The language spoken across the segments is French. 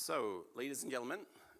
So, ladies and gentlemen,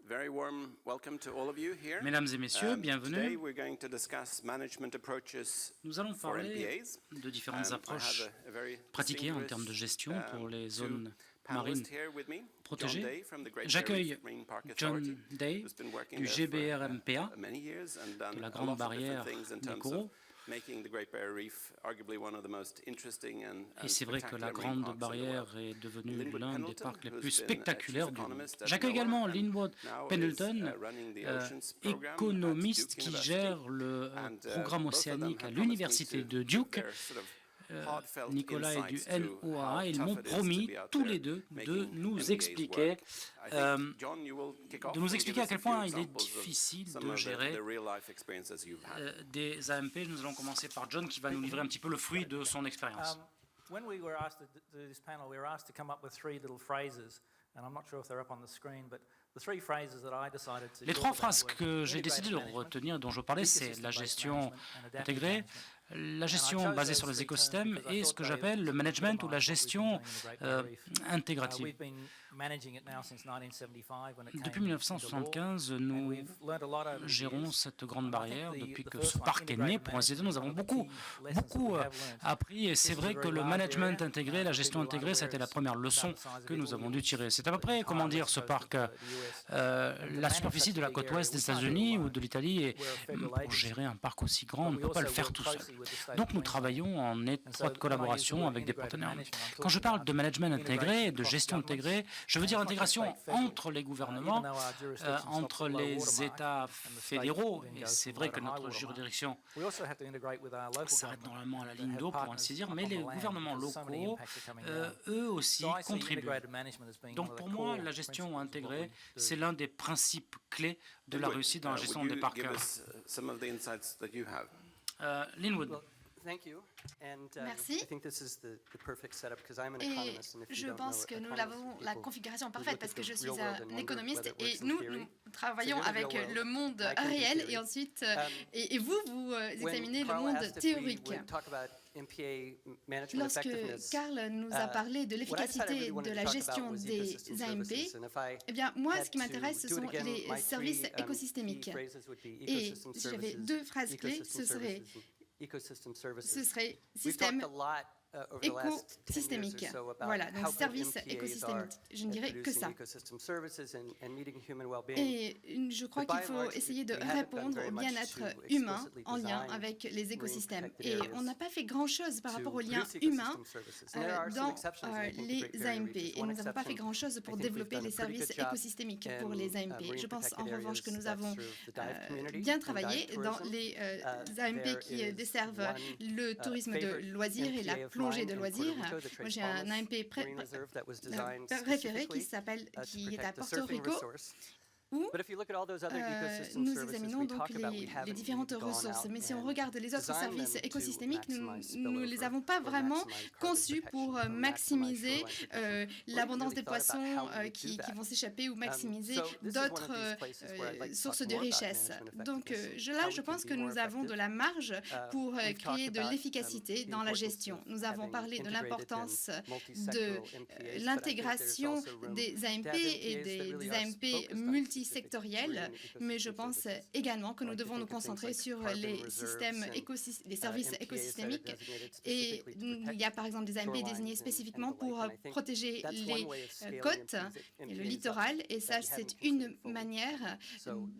very warm welcome to all of you here. Mesdames et messieurs, Today bienvenue. we're going to discuss management approaches Nous allons for parler MPAs. de différentes I approches have a very pratiquées en termes de distinguished, gestion pour les zones two marines panelists here with me. John protégées. Day from the Great Barrier J'accueille Reef Marine Park John Authority, Day who's been working du there for, GBRMPA, many years and done de la a Grande lot of different Barrière things in des terms coraux. of making the Great Barrier Reef arguably one of the most interesting and Et c'est vrai que la spectacular marine Grande parks in the world. Barrière est devenue Linwood l'un des Pendleton, parcs les who's plus been spectaculaires chief du monde. economist at J'accueille NOAA également and Linwood now is, Pendleton, running the Oceans program at économiste Duke qui University. gère le And, programme both of them océanique à have l'université promised me de to give Duke. their sort of heartfelt Nicolas et du insights to NOAA, how ils tough m'ont it is to promis be out tous there les deux de making nous MPAs expliquer work. I think, John, you will kick off de nous and give expliquer à us a quel few point il est examples of difficile some de of gérer the real-life experiences you've had. des AMP. Nous allons commencer par John qui va nous livrer un petit peu le fruit de son expérience. When we were asked to do this panel, we were asked to come up with three little phrases, and I'm not sure if they're up on the screen, but the three phrases that I decided to Les talk trois about phrases were que j'ai décidé de integrated management, retenir, dont je parlais, c'est la gestion intégrée, la And I gestion chose basée those sur les three terms écosystèmes because I et ce thought que they j'appelle le management ou la epitomise what we've gestion been doing in the Great Barrier Reef. intégrative. We've been managing it now since 1975 when it came Depuis into law, 1975, and nous we've learned a lot over the gérons years. cette grande And I barrière think depuis the que first ce one, parc est né. integrated Pour ainsi dire, nous avons management, one of beaucoup, the key lessons that beaucoup we have learned. appris. Et c'est This is vrai a que very le large management area. intégré, la gestion People intégrée, aren't ça a été aware la première it's leçon about the size of que it. nous avons We dû use tirer. C'est à peu près, comment dire, ce parc, la superficie de la côte ouest des États-Unis ou de l'Italie. Et pour gérer un parc aussi grand, on ne peut pas le faire tout seul. Donc nous travaillons en étroite collaboration avec des partenaires. Quand je parle de management intégré et de gestion intégrée, je veux dire intégration entre les gouvernements, entre les États fédéraux. Et c'est vrai que notre juridiction s'arrête normalement à la ligne d'eau, pour ainsi dire, mais les gouvernements locaux, eux aussi, contribuent. Donc pour moi, la gestion intégrée, c'est l'un des principes clés de la réussite dans la gestion des parcs. Linwood. Merci. Et je pense que nous avons la configuration parfaite parce que je suis un économiste et nous travaillons avec le monde réel et ensuite, et vous examinez le monde théorique. Lorsque Carl nous a parlé de l'efficacité de la gestion des AMP, eh bien, moi, ce qui m'intéresse, ce sont les services écosystémiques. Et si j'avais deux phrases clés, ce serait système écosystémique. Voilà, donc service écosystémique. Je ne dirais que ça. Et je crois qu'il faut essayer de répondre au bien-être humain en lien avec les écosystèmes. Et on n'a pas fait grand-chose par rapport aux liens humains dans les AMP. Et nous n'avons pas fait grand-chose pour développer les services écosystémiques pour les AMP. Je pense en revanche que nous avons bien travaillé dans les AMP qui desservent le tourisme de loisirs et la plongée de loisirs. Moi, j'ai un AMP préféré qui est à Porto Rico, où nous examinons donc les différentes ressources. Mais si on regarde les autres services écosystémiques, nous ne les avons pas vraiment conçus pour maximiser l'abondance des poissons qui vont s'échapper ou maximiser d'autres sources de richesse. Donc là, je pense que nous avons de la marge pour créer de l'efficacité dans la gestion. Nous avons parlé de l'importance de l'intégration des AMP et des AMP multisectoriels, mais je pense également que nous devons nous concentrer sur les services écosystémiques. Et il y a par exemple des AMP désignés spécifiquement pour protéger les côtes et le littoral, et ça, c'est une manière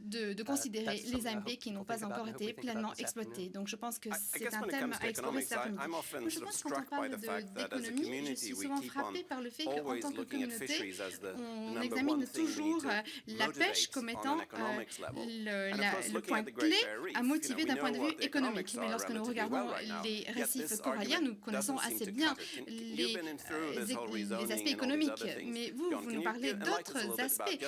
de considérer les AMP qui n'ont pas encore été pleinement exploités. Donc je pense que c'est un thème à explorer cet après-midi. Je pense que quand on parle d'économie, je suis souvent frappée par le fait qu'en tant que communauté, on examine toujours la pêche comme étant le point clé à motiver d'un point de vue économique. Mais lorsque nous regardons les récifs coralliens, nous connaissons assez bien les aspects économiques. Mais vous nous parlez d'autres aspects,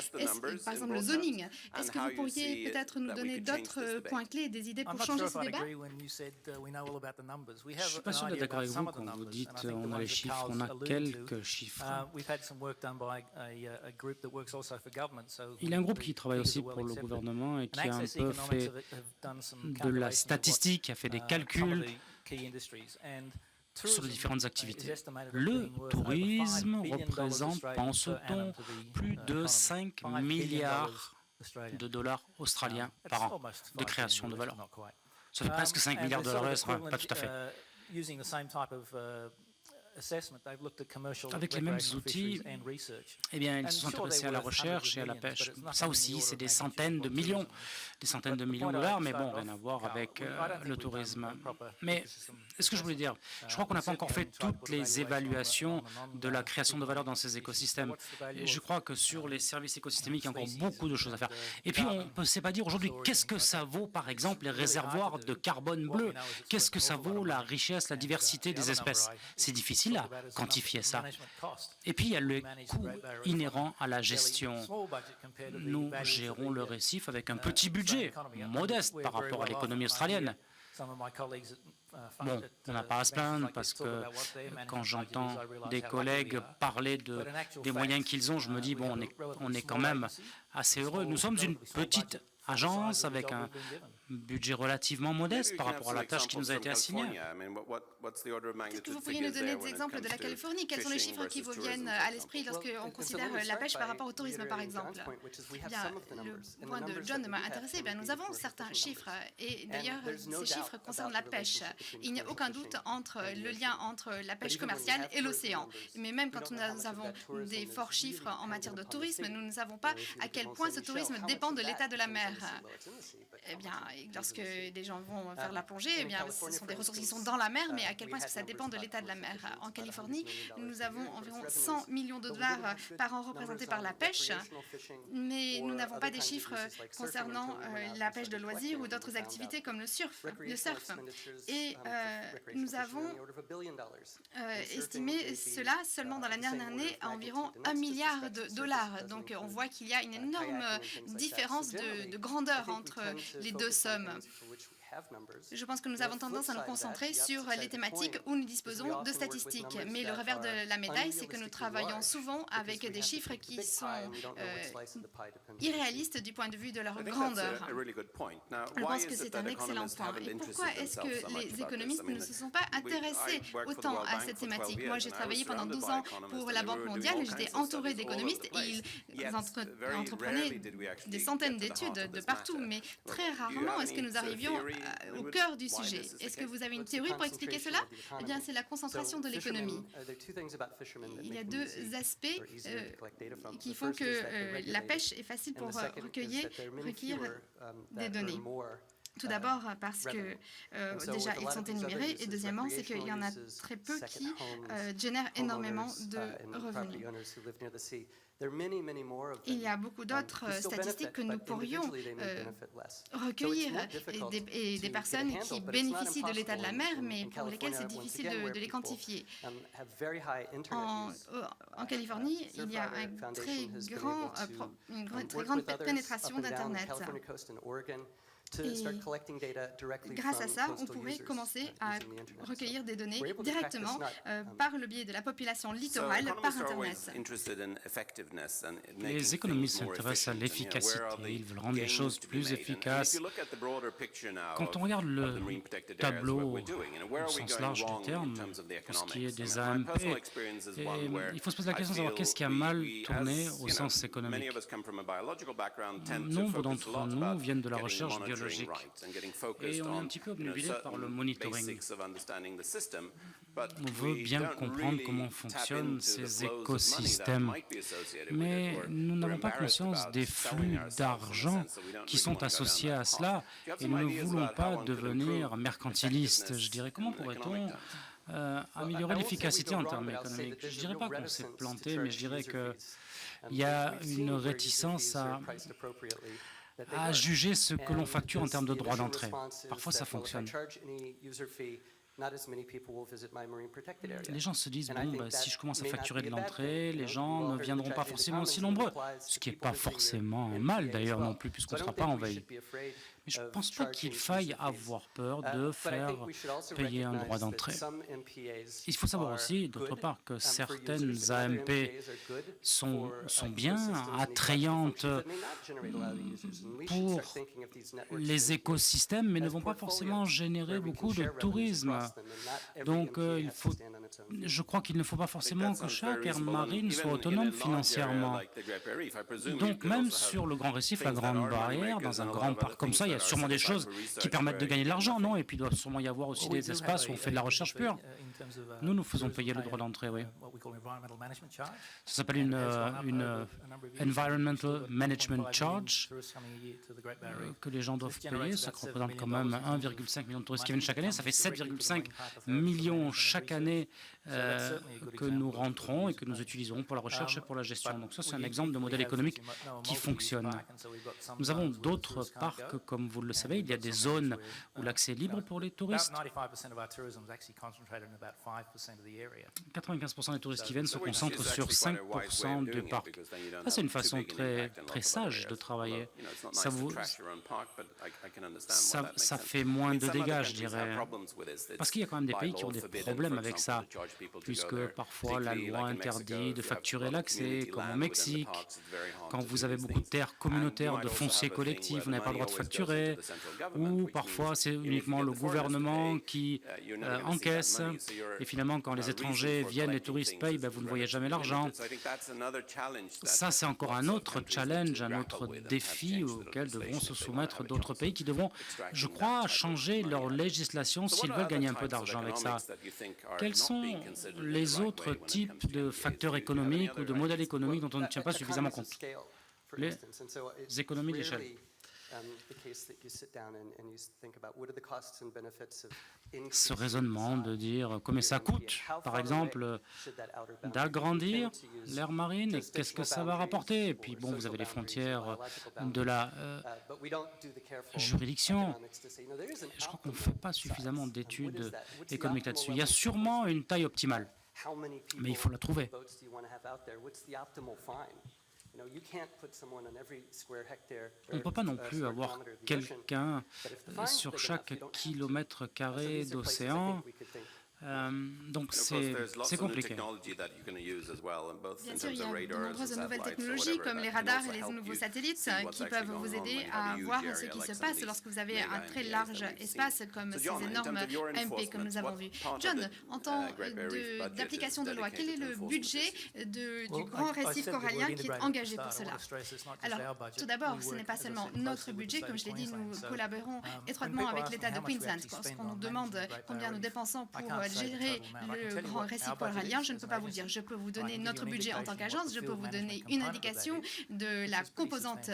par exemple le zoning. Est-ce que vous pourriez peut-être nous donner d'autres points clés et des idées pour changer ce débat? Je ne suis pas sûr d'être d'accord avec vous quand vous dites on a les chiffres, on a quelques chiffres. Il y a un groupe qui travaille aussi pour le gouvernement et qui a un peu fait de la statistique, qui a fait des calculs. sur les différentes activités. Le tourisme représente, pense-t-on, plus de 5 milliards de dollars australiens par an de création de valeur. Ça fait presque 5 milliards de dollars, pas tout à fait. Avec les mêmes outils, eh bien, ils se sont intéressés à la recherche et à la pêche. Ça aussi, c'est des centaines de millions de dollars, mais bon, rien à voir avec le tourisme. Mais ce que je voulais dire, je crois qu'on n'a pas encore fait toutes les évaluations de la création de valeur dans ces écosystèmes. Et je crois que sur les services écosystémiques, il y a encore beaucoup de choses à faire. Et puis, on ne sait pas dire aujourd'hui qu'est-ce que ça vaut, par exemple, les réservoirs de carbone bleu. Qu'est-ce que ça vaut la richesse, la diversité des espèces? C'est difficile à quantifier ça. Et puis, il y a le coût inhérent à la gestion. Nous gérons le récif avec un petit budget, modeste par rapport à l'économie australienne. Bon, on n'a pas à se plaindre parce que quand j'entends des collègues parler des moyens qu'ils ont, je me dis, bon, on est quand même assez heureux. Nous sommes une petite agence avec un budget relativement modeste par rapport à la tâche qui nous a été assignée. Est-ce que vous pourriez nous donner des exemples de la Californie? Quels sont les chiffres qui vous viennent à l'esprit lorsqu'on considère la pêche par rapport au tourisme, par exemple? Bien, le point de John m'a intéressé. Bien, nous avons certains chiffres, et d'ailleurs, ces chiffres concernent la pêche. Il n'y a aucun doute entre le lien entre la pêche commerciale et l'océan. Mais même quand nous avons des forts chiffres en matière de tourisme, nous ne savons pas à quel point ce tourisme dépend de l'état de la mer. Eh bien, lorsque des gens vont faire la plongée, eh bien, ce sont des ressources qui sont dans la mer, mais à quel point est-ce que ça dépend de l'état de la mer? En Californie, nous avons environ 100 millions de dollars par an représentés par la pêche, mais nous n'avons pas des chiffres concernant la pêche de loisirs ou d'autres activités comme le surf. Et nous avons estimé cela seulement dans la dernière année à environ 1 milliard de dollars. Donc on voit qu'il y a une énorme différence de grandeur entre les deux sommes. Je pense que nous avons tendance à nous concentrer sur les thématiques où nous disposons de statistiques. Mais le revers de la médaille, c'est que nous travaillons souvent avec des chiffres qui sont irréalistes du point de vue de leur grandeur. Je pense que c'est un excellent point. Et pourquoi est-ce que les économistes ne se sont pas intéressés autant à cette thématique? Moi, j'ai travaillé pendant 12 ans pour la Banque mondiale et j'étais entourée d'économistes et ils entreprenaient des centaines d'études de partout. Mais très rarement est-ce que nous arrivions au cœur du sujet. Est-ce que vous avez une théorie pour expliquer cela? Eh bien, c'est la concentration de l'économie. Il y a deux aspects qui font que la pêche est facile pour recueillir des données. Tout d'abord parce que déjà ils sont énumérés et deuxièmement c'est qu'il y en a très peu qui génèrent énormément de revenus. Il y a beaucoup d'autres statistiques que nous pourrions recueillir et des personnes qui bénéficient de l'état de la mer, mais pour lesquelles c'est difficile de les quantifier. En Californie, il y a une très grande pénétration d'Internet. Et grâce à ça, on pourrait commencer à recueillir des données directement par le biais de la population littorale par Internet. Les économistes s'intéressent à l'efficacité, ils veulent rendre les choses plus efficaces. Quand on regarde le tableau au sens large du terme, pour ce qui est des AMP, il faut se poser la question de savoir qu'est-ce qui a mal tourné au sens économique. Nombre d'entre nous viennent de la recherche biologique. Et on est un petit peu obnubilé par le monitoring. On veut bien comprendre comment fonctionnent ces écosystèmes, mais nous n'avons pas conscience des flux d'argent qui sont associés à cela et nous ne voulons pas devenir mercantilistes. Je dirais, comment pourrait-on améliorer l'efficacité en termes économiques? Je ne dirais pas qu'on s'est planté, mais je dirais qu'il y a une réticence à juger ce que l'on facture en termes de droits d'entrée. Parfois, ça fonctionne. Les gens se disent, bon, si je commence à facturer de l'entrée, les gens ne viendront pas forcément aussi nombreux, ce qui n'est pas forcément mal d'ailleurs non plus, puisqu'on ne sera pas envahi. Mais Je ne pense pas qu'il faille avoir peur de faire payer un droit d'entrée. Il faut savoir aussi, d'autre part, que certaines AMP sont bien attrayantes pour les écosystèmes, mais ne vont pas forcément générer beaucoup de tourisme. Donc, je crois qu'il ne faut pas forcément que chaque aire marine soit autonome financièrement. Donc, même sur le Grand Récif, la Grande Barrière, dans un grand parc comme ça, il y a sûrement des choses qui permettent de gagner de l'argent, non? Et puis, il doit sûrement y avoir aussi des espaces où on fait de la recherche pure. Nous faisons payer le droit d'entrée, oui. Ça s'appelle une Environmental Management Charge que les gens doivent payer. Ça représente quand même 1,5 million de touristes qui viennent chaque année. Ça fait 7,5 millions chaque année que nous rentrons et que nous utilisons pour la recherche et pour la gestion. Donc ça, c'est un exemple de modèle économique qui fonctionne. Nous avons d'autres parcs, comme vous le savez. Il y a des zones où l'accès est libre pour les touristes. 95% des touristes qui viennent se concentrent sur 5% du parc. Ça, c'est une façon très sage de travailler. Ça fait moins de dégâts, je dirais. Parce qu'il y a quand même des pays qui ont des problèmes avec ça, puisque parfois la loi interdit de facturer l'accès, comme au Mexique. Quand vous avez beaucoup de terres communautaires, de foncier collectif, vous n'avez pas le droit de facturer. Ou parfois, c'est uniquement le gouvernement qui encaisse. Et finalement, quand les étrangers viennent, les touristes payent, vous ne voyez jamais l'argent. Ça, c'est encore un autre challenge, un autre défi auquel devront se soumettre d'autres pays qui devront, je crois, changer leur législation s'ils veulent gagner un peu d'argent avec ça. Quels sont les autres types de facteurs économiques ou de modèles économiques dont on ne tient pas suffisamment compte? Les économies d'échelle. Ce raisonnement de dire combien ça coûte, par exemple, d'agrandir l'aire marine, et qu'est-ce que ça va rapporter? Et puis, bon, vous avez les frontières de la juridiction. Je crois qu'on ne fait pas suffisamment d'études économiques là-dessus. Il y a sûrement une taille optimale, mais il faut la trouver. On ne peut pas non plus avoir quelqu'un sur chaque kilomètre carré d'océan. Donc c'est compliqué. Bien sûr, il y a de nombreuses nouvelles technologies comme les radars et les nouveaux satellites qui peuvent vous aider à voir ce qui se passe lorsque vous avez un très large espace comme ces énormes AMP comme nous avons vu. John, en temps d'application de loi, quel est le budget du Grand Récif corallien qui est engagé pour cela? Alors, tout d'abord, ce n'est pas seulement notre budget, comme je l'ai dit, nous collaborons étroitement avec l'État de Queensland. Lorsqu'on nous demande combien nous dépensons pour gérer le Grand Récif corallien, je ne peux pas vous le dire. Je peux vous donner notre budget en tant qu'agence, je peux vous donner une indication de la composante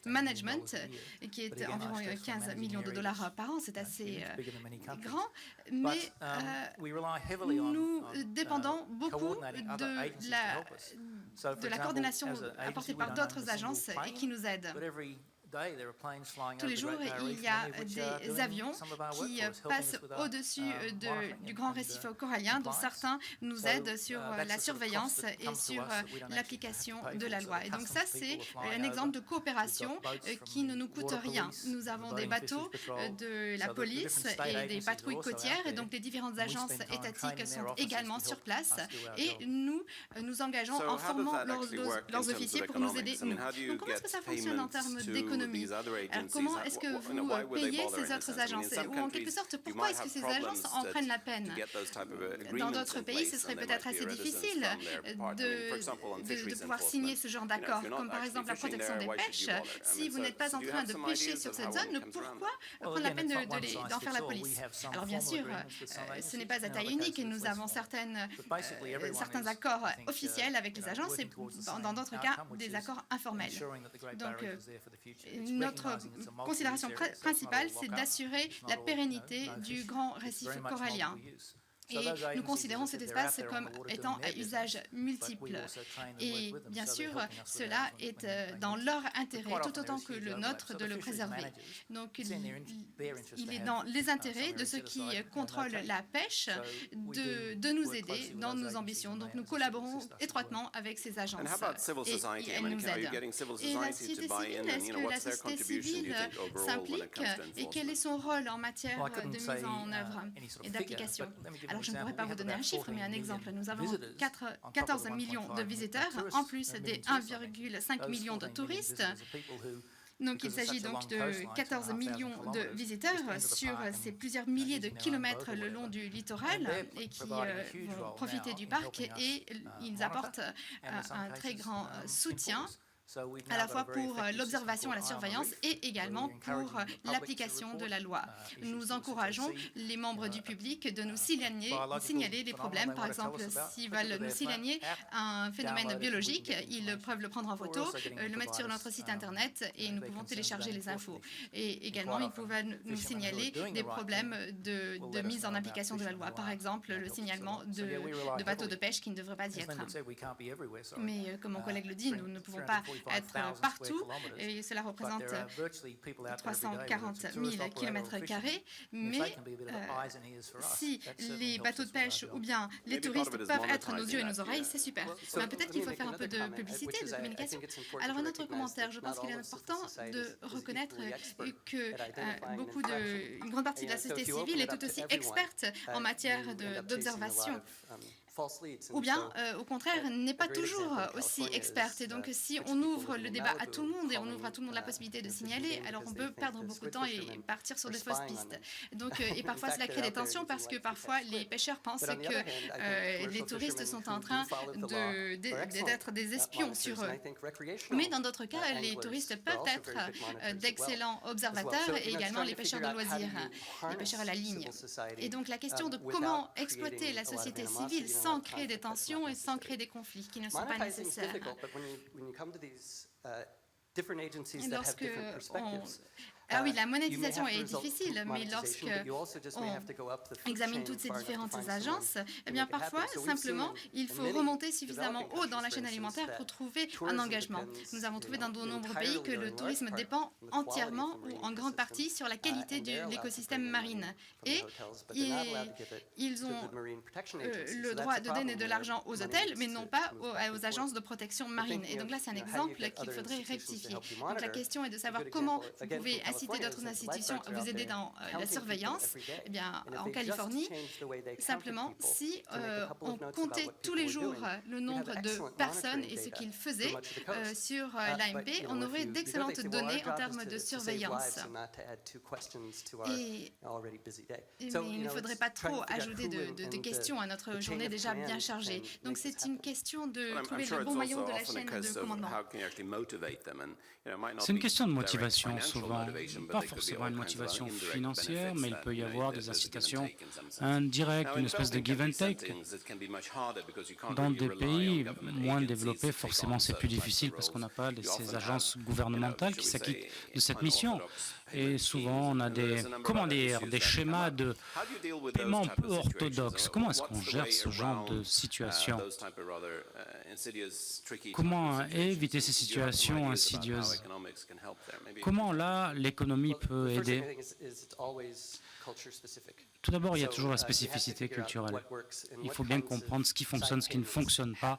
management qui est environ 15 millions de dollars par an. C'est assez grand, mais nous dépendons beaucoup de la coordination apportée par d'autres agences et qui nous aident. Tous les jours, il y a des avions qui passent au-dessus du Grand Récif corallien, dont certains nous aident sur la surveillance et sur l'application de la loi. Et donc ça, c'est un exemple de coopération qui ne nous coûte rien. Nous avons des bateaux de la police et des patrouilles côtières, et donc les différentes agences étatiques sont également sur place, et nous nous engageons en formant leurs officiers pour nous aider, nous. Donc comment est-ce que ça fonctionne en termes d'économie? Alors, comment est-ce que vous payez ces autres agences? Ou en quelque sorte, pourquoi est-ce que ces agences en prennent la peine? Dans d'autres pays, ce serait peut-être assez difficile de pouvoir signer ce genre d'accord, comme par exemple la protection des pêches. Si vous n'êtes pas en train de pêcher sur cette zone, pourquoi prendre la peine d'en faire la police? Alors bien sûr, ce n'est pas à taille unique, et nous avons certains accords officiels avec les agences et dans d'autres cas, des accords informels. Donc, notre considération principale, c'est d'assurer la pérennité du Grand Récif corallien. Et nous considérons cet espace comme étant à usage multiple. Et bien sûr, cela est dans leur intérêt, tout autant que le nôtre, de le préserver. Donc, il est dans les intérêts de ceux qui contrôlent la pêche de nous aider dans nos ambitions. Donc, nous collaborons étroitement avec ces agences et elles nous aident. Et la société civile, est-ce que la société civile s'implique et quel est son rôle en matière de mise en œuvre et d'application? Alors, je ne pourrais pas vous donner un chiffre, mais un exemple. Nous avons 14 millions de visiteurs, en plus des 1,5 million de touristes. Donc, il s'agit donc de 14 millions de visiteurs sur ces plusieurs milliers de kilomètres le long du littoral et qui vont profiter du parc, et ils apportent un très grand soutien à la fois pour l'observation et la surveillance et également pour l'application de la loi. Nous encourageons les membres du public de nous signaler les problèmes. Par exemple, s'ils veulent nous signaler un phénomène biologique, ils peuvent le prendre en photo, le mettre sur notre site internet et nous pouvons télécharger les infos. Et également, ils peuvent nous signaler des problèmes de mise en application de la loi. Par exemple, le signalement de bateaux de pêche qui ne devraient pas y être. Mais comme mon collègue le dit, nous ne pouvons pas être partout, et cela représente 340 000 km², mais si les bateaux de pêche ou bien les touristes peuvent être nos yeux et nos oreilles, c'est super. Peut-être qu'il faut faire un peu de publicité, de communication. Alors, un autre commentaire, je pense qu'il est important de reconnaître que une grande partie de la société civile est tout aussi experte en matière d'observation. Ou bien, au contraire, n'est pas toujours aussi experte. Et donc, si on ouvre le débat à tout le monde et on ouvre à tout le monde la possibilité de signaler, alors on peut perdre beaucoup de temps et partir sur de fausses pistes. Donc, et parfois, cela crée des tensions parce que parfois, les pêcheurs pensent que les touristes sont en train d'être des espions sur eux. Mais dans d'autres cas, les touristes peuvent être d'excellents observateurs et également les pêcheurs de loisirs, les pêcheurs à la ligne. Et donc, la question de comment exploiter la société civile sans créer des tensions et sans créer des conflits qui ne sont pas nécessaires. Ah oui, la monétisation est difficile, mais lorsque on examine toutes ces différentes agences, eh bien parfois, simplement, il faut remonter suffisamment haut dans la chaîne alimentaire pour trouver un engagement. Nous avons trouvé dans de nombreux pays que le tourisme dépend entièrement ou en grande partie sur la qualité de l'écosystème marine. Et ils ont le droit de donner de l'argent aux hôtels, mais non pas aux agences de protection marine. Et donc là, c'est un exemple qu'il faudrait rectifier. Donc la question est de savoir comment vous pouvez inciter d'autres institutions à vous aider dans la surveillance. Eh bien, en Californie, simplement, si on comptait tous les jours le nombre de personnes et ce qu'ils faisaient sur l'AMP, on aurait d'excellentes données en termes de surveillance. Mais il ne faudrait pas trop ajouter de questions à notre journée déjà bien chargée. Donc, c'est une question de trouver le bon maillon de la chaîne de commandement. C'est une question de motivation, souvent. Pas forcément une motivation financière, mais il peut y avoir des incitations indirectes, une espèce de give and take. Dans des pays moins développés, forcément, c'est plus difficile parce qu'on n'a pas ces agences gouvernementales qui s'acquittent de cette mission. Et souvent, on a des schémas de paiement peu orthodoxes. Comment est-ce qu'on gère ce genre de situation? Comment éviter ces situations insidieuses? Comment, là, l'économie peut aider? Tout d'abord, il y a toujours la spécificité culturelle. Il faut bien comprendre ce qui fonctionne, ce qui ne fonctionne pas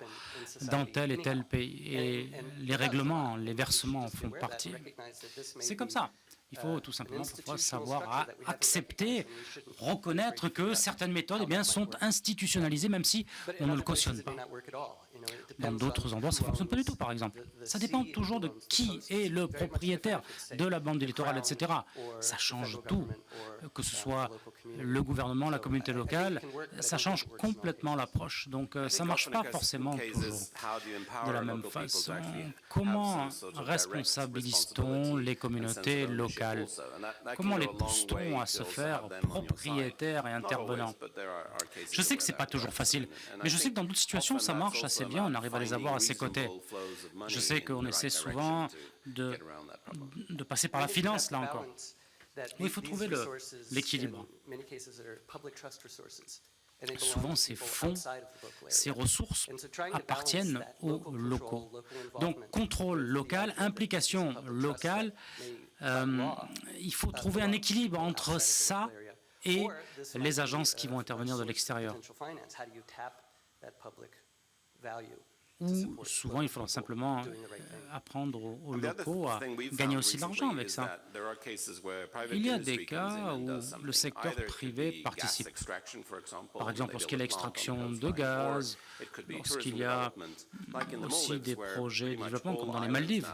dans tel et tel pays. Et les règlements, les versements en font partie. C'est comme ça. Il faut tout simplement parfois savoir accepter, reconnaître que certaines méthodes sont institutionnalisées, même si on ne le cautionne pas. Dans d'autres endroits, ça ne fonctionne pas du tout, par exemple. Ça dépend toujours de qui est le propriétaire de la bande du littoral, etc. Ça change tout, que ce soit le gouvernement, la communauté locale, ça change complètement l'approche. Donc, ça ne marche pas forcément toujours de la même façon. Comment responsabilise-t-on les communautés locales? Comment les pousse-t-on à se faire propriétaires et intervenants? Je sais que ce n'est pas toujours facile, mais je sais que dans d'autres situations, ça marche assez bien, on arrive à les avoir à ses côtés. Je sais qu'on essaie souvent de passer par la finance, là encore. Mais il faut trouver l'équilibre. Souvent, ces fonds, ces ressources appartiennent aux locaux. Donc, contrôle local, implication locale, il faut trouver un équilibre entre ça et les agences qui vont intervenir de l'extérieur. Ou souvent, il faudra simplement apprendre aux locaux à gagner aussi de l'argent avec ça. Il y a des cas où le secteur privé participe. Par exemple, lorsqu'il y a l'extraction de gaz, lorsqu'il y a aussi des projets de développement, comme dans les Maldives,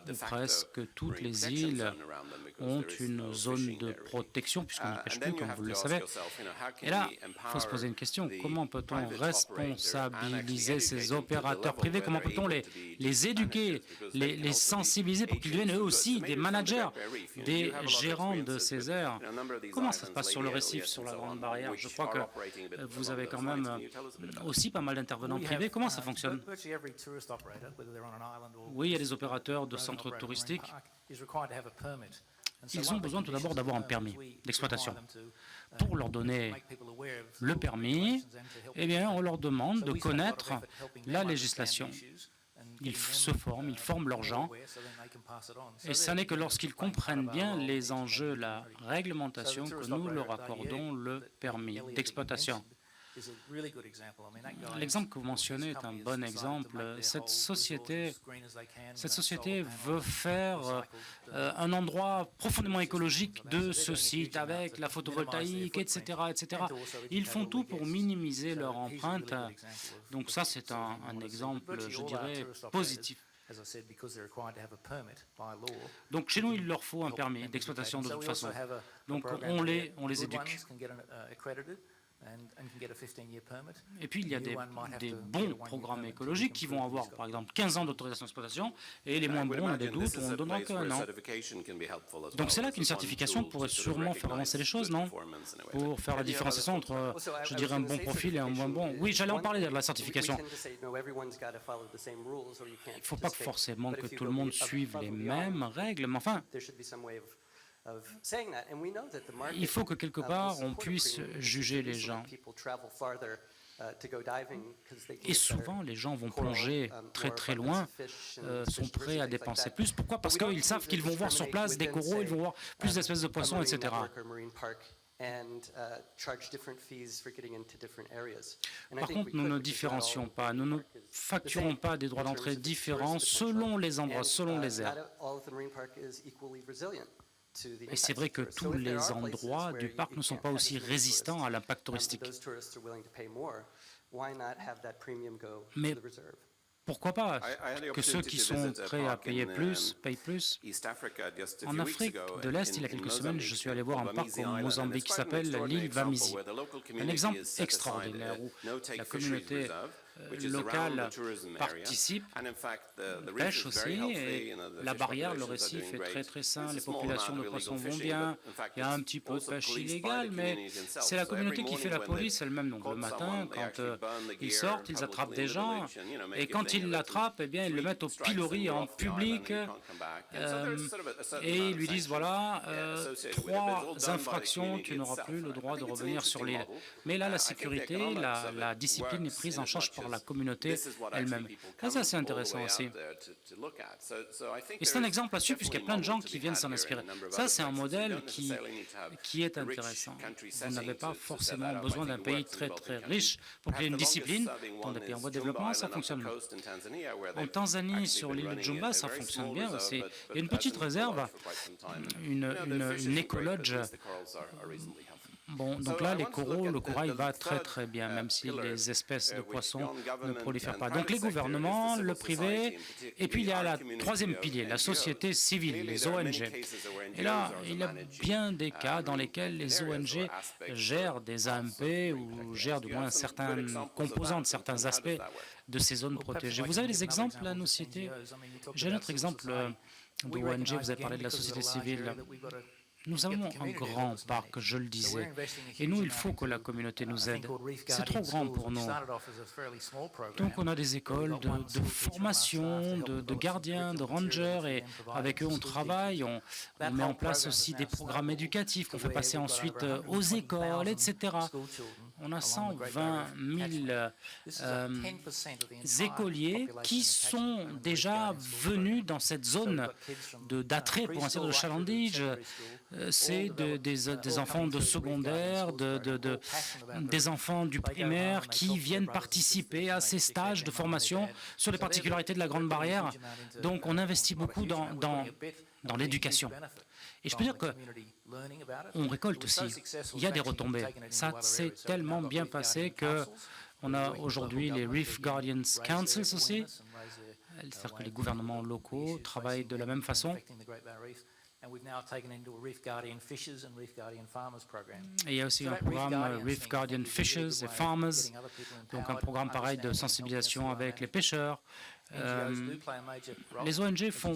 où presque toutes les îles ont une zone de protection, puisqu'on n'y pêche plus, comme vous le savez. Et là, il faut se poser une question. Comment peut-on responsabiliser ces opérateurs privés? Comment peut-on les éduquer, les sensibiliser pour qu'ils deviennent eux aussi des managers, des gérants de ces aires? Comment ça se passe sur le récif, sur la Grande Barrière? Je crois que vous avez quand même aussi pas mal d'intervenants privés. Comment ça fonctionne? Oui, il y a des opérateurs de centres touristiques. Ils ont besoin tout d'abord d'avoir un permis d'exploitation. Pour leur donner le permis, eh bien, on leur demande de connaître la législation. Ils se forment, ils forment leurs gens, et ce n'est que lorsqu'ils comprennent bien les enjeux, la réglementation, que nous leur accordons le permis d'exploitation. L'exemple que vous mentionnez est un bon exemple. Cette société veut faire un endroit profondément écologique de ce site avec la photovoltaïque, etc., etc. Ils font tout pour minimiser leur empreinte. Donc ça, c'est un exemple, je dirais, positif. Donc chez nous, il leur faut un permis d'exploitation de toute façon. Donc on les éduque. Et puis, il y a des bons programmes écologiques qui vont avoir, par exemple, 15 ans d'autorisation d'exploitation, et les moins bons, on a des doutes, on ne donnera qu'un an. Donc, c'est là qu'une certification pourrait sûrement faire avancer les choses, non? Pour faire la différenciation entre, je dirais, un bon profil et un moins bon. Oui, j'allais en parler de la certification. Il ne faut pas forcément que tout le monde suive les mêmes règles, mais enfin, il faut que quelque part on puisse juger les gens. Et souvent, les gens vont plonger très très loin, sont prêts à dépenser plus. Pourquoi? Parce qu'ils savent qu'ils vont voir sur place des coraux, ils vont voir plus d'espèces de poissons, etc. Par contre, nous ne différencions pas, nous ne facturons pas des droits d'entrée différents selon les endroits, selon les aires. Et c'est vrai que tous les endroits du parc ne sont pas aussi résistants à l'impact touristique. Mais pourquoi pas que ceux qui sont prêts à payer plus, payent plus? En Afrique de l'Est, il y a quelques semaines, je suis allé voir un parc au Mozambique qui s'appelle l'île Vamizi. Un exemple extraordinaire où la communauté locale participe, pêche aussi, et la barrière, le récif est très très sain, les populations de poissons vont bien, il y a un petit peu de pêche illégale, mais c'est la communauté qui fait la police elle-même. Donc le matin, quand ils sortent, ils attrapent des gens, et quand ils l'attrapent, eh bien ils le mettent au pilori en public, et ils lui disent voilà, 3 infractions, tu n'auras plus le droit de revenir sur l'île. Mais là, la sécurité, la discipline est prise en charge par la communauté elle-même. Ça, c'est intéressant aussi. Et c'est un exemple à suivre, puisqu'il y a plein de gens qui viennent s'en inspirer. Ça, c'est un modèle qui est intéressant. Vous n'avez pas forcément besoin d'un pays très très riche pour qu'il y ait une discipline. Dans des pays en voie de développement, ça fonctionne bien. En Tanzanie, sur l'île de Jumba, ça fonctionne bien aussi. Il y a une petite réserve, une écologe. Bon, donc là, les coraux, le corail va très très bien, même si les espèces de poissons ne prolifèrent pas. Donc les gouvernements, le privé, et puis il y a le 3e pilier, la société civile, les ONG. Et là, il y a bien des cas dans lesquels les ONG gèrent des AMP ou gèrent du moins certaines composantes, certains aspects de ces zones protégées. Vous avez des exemples à nous citer? J'ai un autre exemple d'ONG, vous avez parlé de la société civile. Nous avons un grand parc, je le disais, et nous, il faut que la communauté nous aide. C'est trop grand pour nous. Donc on a des écoles de formation, de gardiens, de rangers, et avec eux on travaille, on met en place aussi des programmes éducatifs qu'on fait passer ensuite aux écoles, etc. On a 120 000 écoliers qui sont déjà venus dans cette zone d'attrait, pour ainsi dire, de chalandise. C'est des enfants de secondaire, des enfants du primaire qui viennent participer à ces stages de formation sur les particularités de la Grande Barrière. Donc on investit beaucoup dans l'éducation. Et je peux dire qu'on récolte aussi. Il y a des retombées. Ça s'est tellement bien passé qu'on a aujourd'hui les Reef Guardians Councils aussi. C'est-à-dire que les gouvernements locaux travaillent de la même façon. Et il y a aussi un programme Reef Guardian Fishers et Farmers, donc un programme pareil de sensibilisation avec les pêcheurs. Les ONG font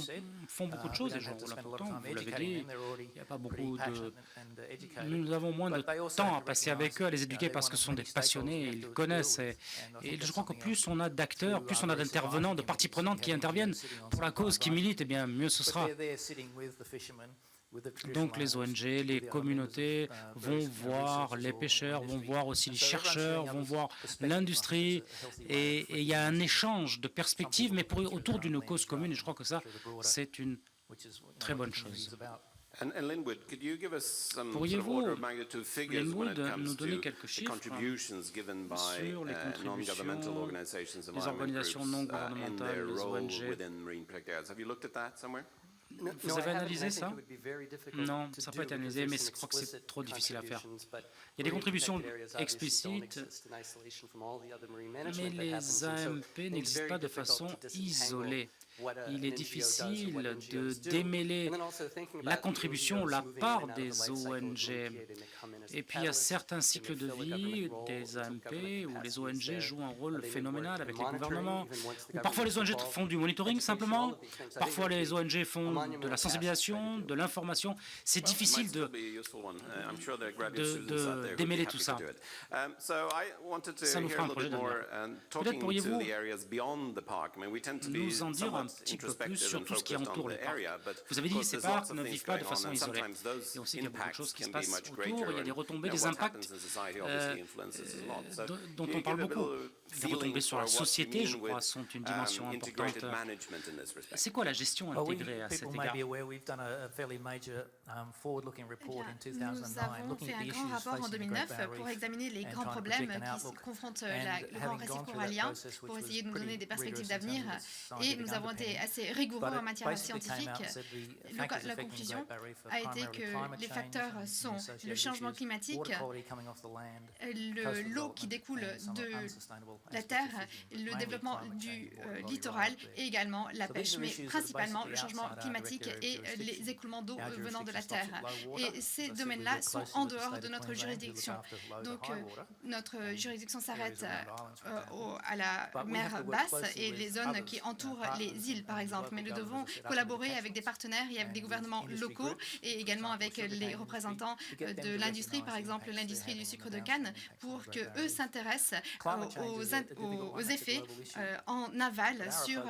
beaucoup de choses et jouent un rôle important, vous l'avez dit, il n'y a pas beaucoup de... Nous avons moins de temps à passer avec eux, à les éduquer parce que ce sont des passionnés, ils connaissent. Et je crois que plus on a d'acteurs, plus on a d'intervenants, de parties prenantes qui interviennent pour la cause, qui militent, eh bien mieux ce sera. Donc les ONG, les communautés vont voir les pêcheurs, vont voir aussi les chercheurs, vont voir l'industrie, et il y a un échange de perspectives, mais autour d'une cause commune, et je crois que ça, c'est une très bonne chose. Pourriez-vous, Linwood, nous donner quelques chiffres sur les contributions des organisations non gouvernementales, les ONG? Vous avez analysé ça? Non, ça peut être analysé, mais je crois que c'est trop difficile à faire. Il y a des contributions explicites, mais les AMP n'existent pas de façon isolée. Il est difficile de démêler la contribution, la part des ONG. Et puis il y a certains cycles de vie des AMP où les ONG jouent un rôle phénoménal avec les gouvernements. Ou parfois les ONG font du monitoring simplement, parfois les ONG font de la sensibilisation, de l'information. C'est difficile de démêler tout ça. Ça nous fera un projet d'avenir. Peut-être pourriez-vous nous en dire un petit peu plus sur tout ce qui entoure les parcs. Vous avez dit ces parcs ne vivent pas de façon isolée. Et on sait qu'il y a beaucoup de choses qui se passent autour, il y a des retombées, des impacts dont on parle beaucoup. Les retombées sur la société, je crois, sont une dimension importante. C'est quoi la gestion intégrée à cet égard? Nous avons fait un grand rapport en 2009 pour examiner les grands problèmes qui confrontent le grand récif corallien, pour essayer de nous donner des perspectives d'avenir. Et nous avons été assez rigoureux en matière scientifique. La conclusion a été que les facteurs sont le changement climatique, l'eau qui découle de la terre, le développement du littoral et également la pêche, mais principalement le changement climatique et les écoulements d'eau venant de la terre. Et ces domaines-là sont en dehors de notre juridiction. Donc notre juridiction s'arrête à la mer basse et les zones qui entourent les îles, par exemple. Mais nous devons collaborer avec des partenaires et avec des gouvernements locaux et également avec les représentants de l'industrie, par exemple l'industrie du sucre de canne, pour qu'eux s'intéressent aux effets en aval sur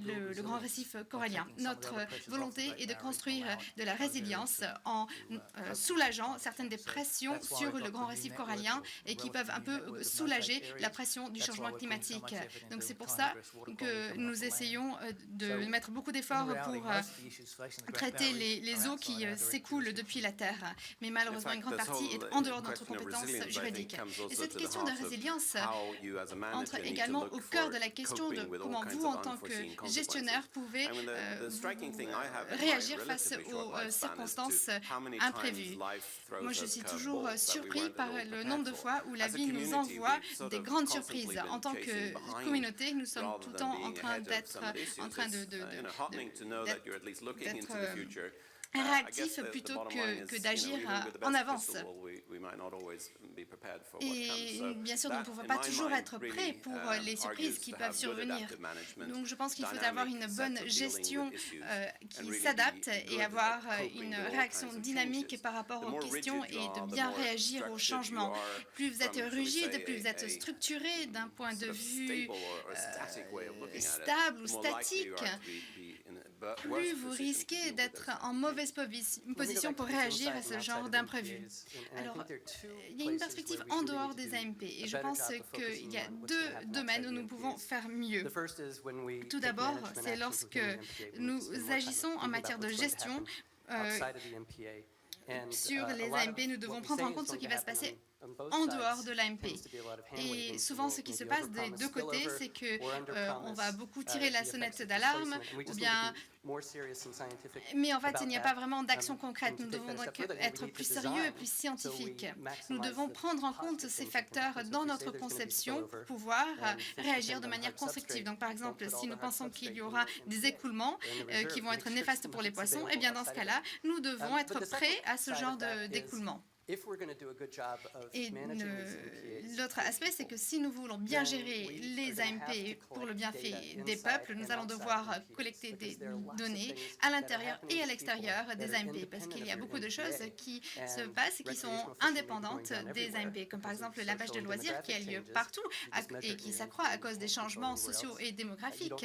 le grand récif corallien. Notre volonté est de construire de la résilience en soulageant certaines des pressions sur le grand récif corallien et qui peuvent un peu soulager la pression du changement climatique. Donc c'est pour ça que nous essayons de mettre beaucoup d'efforts pour traiter les eaux qui s'écoulent depuis la Terre. Mais malheureusement, une grande partie est en dehors de notre compétence juridique. Et cette question de résilience entre également au cœur de la question de comment vous, en tant que gestionnaire, pouvez réagir face aux circonstances imprévues. Moi, je suis toujours surpris par le nombre de fois où la vie nous envoie des grandes surprises. En tant que communauté, nous sommes tout le temps en train d'être réactif plutôt que d'agir en avance. Et bien sûr, nous ne pouvons pas toujours être prêts pour les surprises qui peuvent survenir. Donc je pense qu'il faut avoir une bonne gestion qui s'adapte et avoir une réaction dynamique par rapport aux questions et de bien réagir aux changements. Plus vous êtes rigide, plus vous êtes structuré d'un point de vue stable ou statique, plus vous risquez d'être en mauvaise position pour réagir à ce genre d'imprévu. Alors, il y a une perspective en dehors des AMP et je pense qu'il y a deux domaines où nous pouvons faire mieux. Tout d'abord, c'est lorsque nous agissons en matière de gestion sur les AMP, nous devons prendre en compte ce qui va se passer en dehors de l'AMP. Et souvent, ce qui se passe des deux côtés, c'est qu'on va beaucoup tirer la sonnette d'alarme, ou bien... Mais en fait, il n'y a pas vraiment d'action concrète. Nous devons donc être plus sérieux et plus scientifiques. Nous devons prendre en compte ces facteurs dans notre conception pour pouvoir réagir de manière constructive. Donc, par exemple, si nous pensons qu'il y aura des écoulements qui vont être néfastes pour les poissons, eh bien, dans ce cas-là, nous devons être prêts à ce genre d'écoulement. Et l'autre aspect, c'est que si nous voulons bien gérer les AMP pour le bienfait des peuples, nous allons devoir collecter des données à l'intérieur et à l'extérieur des AMP, parce qu'il y a beaucoup de choses qui se passent et qui sont indépendantes des AMP, comme par exemple la pêche de loisirs qui a lieu partout et qui s'accroît à cause des changements sociaux et démographiques.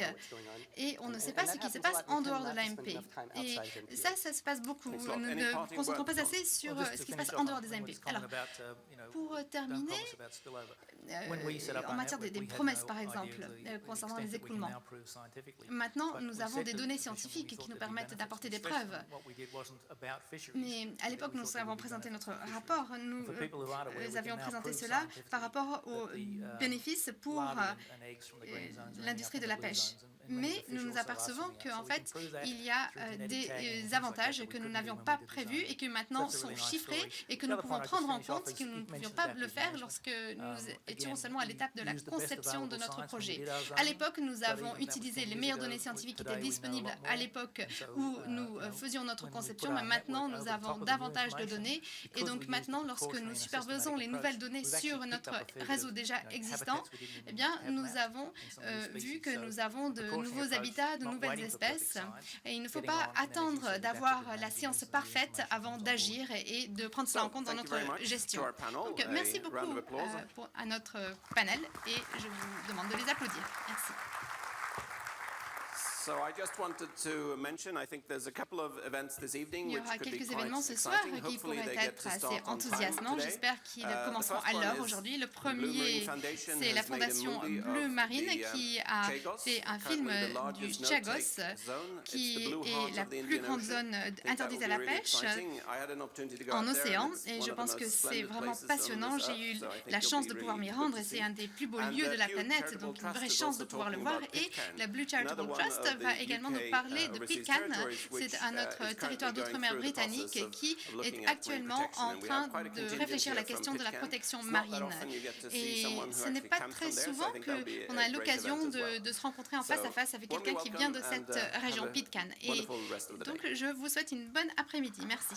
Et on ne sait pas ce qui se passe en dehors de l'AMP. Et ça se passe beaucoup. Nous ne concentrons pas assez sur ce qui se passe en dehors des AMP. Alors, pour terminer, en matière des promesses, par exemple, concernant les écoulements, maintenant, nous avons des données scientifiques qui nous permettent d'apporter des preuves. Mais à l'époque, nous avons présenté notre rapport. Nous avions présenté cela par rapport aux bénéfices pour l'industrie de la pêche. Mais nous nous apercevons qu'en fait, il y a des avantages que nous n'avions pas prévus et qui maintenant sont chiffrés et que nous pouvons prendre en compte, que nous ne pouvions pas le faire lorsque nous étions seulement à l'étape de la conception de notre projet. À l'époque, nous avons utilisé les meilleures données scientifiques qui étaient disponibles à l'époque où nous faisions notre conception, mais maintenant, nous avons davantage de données. Et donc maintenant, lorsque nous superposons les nouvelles données sur notre réseau déjà existant, eh bien, nous avons vu que nous avons de nouveaux habitats, de nouvelles espèces. Et il ne faut pas attendre d'avoir la science parfaite avant d'agir et de prendre cela en compte dans notre gestion. Donc, merci beaucoup à notre panel et je vous demande de les applaudir. Merci. So I just wanted to mention, I think there's a couple of events this evening Il y which aura could be quelques quite événements ce soir exciting. qui Hopefully pourraient they get être to assez start on time enthousiasmants. today. J'espère qu'ils commenceront first à one l'heure is aujourd'hui. Le Blue Marine premier, Foundation c'est la has made a fondation movie Bleu of Marine the, qui a Chagos, fait un film currently the du largest Chagos, no-take zone. It's qui the blue est heart la of the plus Indian grande Ocean. zone I think that interdite will à be la really pêche exciting. I had an opportunity to go en out there, océan and it's et one je of the pense que most c'est splendid vraiment places on passionnant. this J'ai earth, eu so I think la it'll chance be de pouvoir really m'y good rendre to et c'est see. un des plus beaux And lieux de la Pew planète, Charitable donc une Trust vraie is chance de also pouvoir le talking voir. about Et Pitcairn. la Blue Charitable Another one Trust of the va également nous UK, parler de overseas Pitcairn. territories, which, C'est un autre is currently territoire going d'outre-mer through the britannique process of qui looking est at actuellement marine protection. en And we train have quite a de contingent réfléchir à la here from question de la Pitcairn. protection It's not that marine. often you get to see Et someone who ce n'est actually pas comes très from there, so I souvent think that'll be qu'on a a great l'occasion event as well. de se rencontrer en face à face avec warmly quelqu'un qui vient de welcome cette and, région have a Pitcairn. Et wonderful rest of the day. donc, je vous souhaite une bonne après-midi. Merci.